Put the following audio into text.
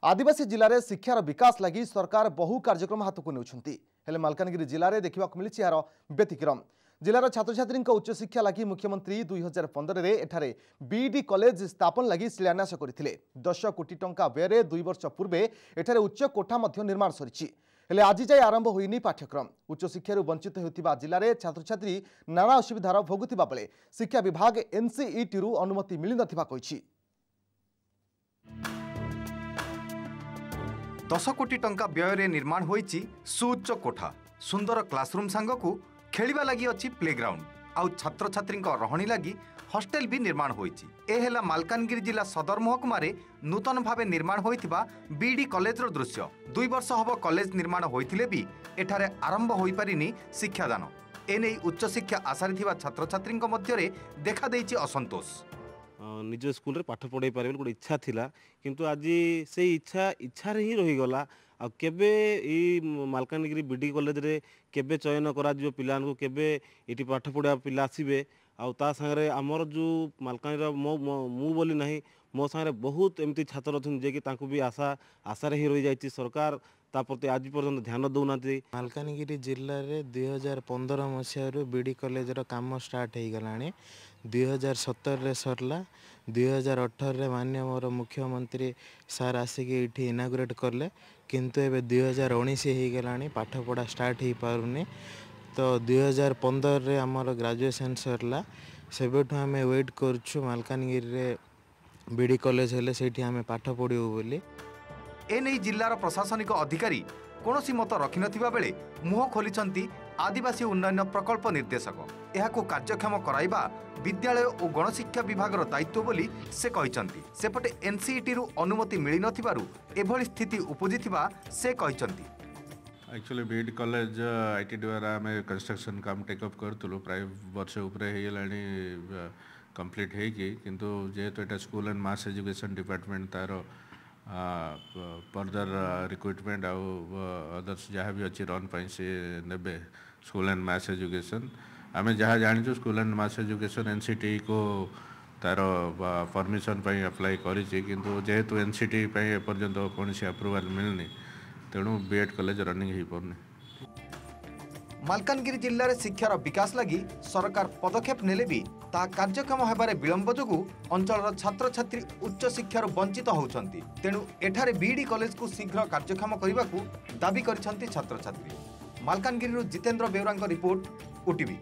आदिवासी जिले में शिक्षार विकास लगी सरकार बहु कार्यक्रम हाथ को नेउछंती मालकानगिरी जिले में देखा मिली यार व्यतिक्रम जिलार छात्र छात्री उच्च शिक्षा लगी मुख्यमंत्री 2015 में एठारे बीईडी कॉलेज स्थापन लगी शिलान्यास करते 10 कोटी टंका व्यय 2 वर्ष पूर्वे एठारे उच्च कोठा निर्माण सरी हेले आज जाए आरंभ होइनी पाठ्यक्रम उच्च शिक्षार वंचित होता जिले में छात्र छात्री नाना असुविधार भोगुवा बेले शिक्षा विभाग एनसीईटी अनुमति मिल नथिबा 10 कोटी टंका व्यय निर्माण होईची सुउच्च कोठा सुंदर क्लासरूम सांगकू खेलिबा लगी अछि प्लेग्राउंड आउ छात्र छात्री रहणी लगी हॉस्टेल भी निर्माण होईची ए हेला मालकानगिरी जिला सदर महकुमा रे नूतन भावे निर्माण होईथिबा बीडी कॉलेज रो दृश्य 2 वर्ष हबो कॉलेज निर्माण होईथिले भी एठारे आरंभ होई परिनी शिक्षादान एनै उच्च शिक्षा आशारी थिबा छात्र छात्री मध्य रे देखा देइची असंतोष निज स्कूल रे पाठ पढ़ाई पारे गोटे इच्छा थिला किंतु आज से इच्छा रे ही रही गला आ केबे ई मालकानगिरी बीडी कॉलेज रे केबे चयन करा जो पिलान को केबे इटी पाठ पढ़ा पिला आसीबे आ ता संगे हमर जो मालकानगिरी मु बोली नहीं मो संगे बहुत एमती छात्र अछन जे कि तांको भी आशा रे ही रही जाईची सरकार ता प्रति आज पर्यंत ध्यान दउनाती। मालकानगिरी जिल्ला रे 2015 मसिया बीडी कॉलेज रो काम स्टार्ट हो गलानी 2017 रे सरला 2018 रे माननीय मोर मुख्यमंत्री सार आसिक ये इनागुरेट करले किंतु एबे 2019 हो गलानी पाठ पढ़ा स्टार्ट हो पारुनी तो 2015 रे हमर ग्रेजुएशन सरला सेबेठु हमें वेट करछु मालकानगिरी रे बीडी कॉलेज हेले सेठी हमें पाठ पढ़ियो बोली एनै जिल्लार प्रशासनिक अधिकारी कौनसी मत रखि नथिबा बेले मुह खोलिचंती आदिवासी उन्नयन प्रकल्प निर्देशक एहाको कार्यक्षम कराइबा विद्यालय और गणशिक्षा विभाग दायित्व बोली से कहिचंती सेपटे एनसीईटी रु अनुमति मिली नथिबारु एभली स्थिति उपजिथिबा से कहिचंती। एक्चुअली बीडी कॉलेज आईटी द्वारा आम कंस्ट्रक्शन काम टेकअप करतलु प्राय वर्ष उपरे हेलाणी कंप्लीट हेकी किंतु जेहेतु एटा school and mass education department तार फर्दर रिक्रुटमेंट आउ अदर्स जहाँ भी अच्छी रन पाई से नेबे स्कूल एंड मास एजुकेशन आम जहाँ जानी school and mass education NCT को तार परमिशन पाई अप्लाई करिछि किंतु जेहेतु एनसीटी पाई एपर्यंत कौन अप्रूवाल मिलनी तेणु बीएड कॉलेज रनिंग हो पारनी। मालकानगिरी जिले में शिक्षार विकास लगी सरकार पदक्षेप नेले भी ता कार्यक्षम होबारे विलंब जोगु अंचल छात्र छात्री उच्च शिक्षार वंचित होउछंती तेणु एठारे बीडी कॉलेज को शीघ्र कार्यक्षम करने को दाबी करिसंती छात्र छात्री। Malkangiri Jitendra Beura report OTV.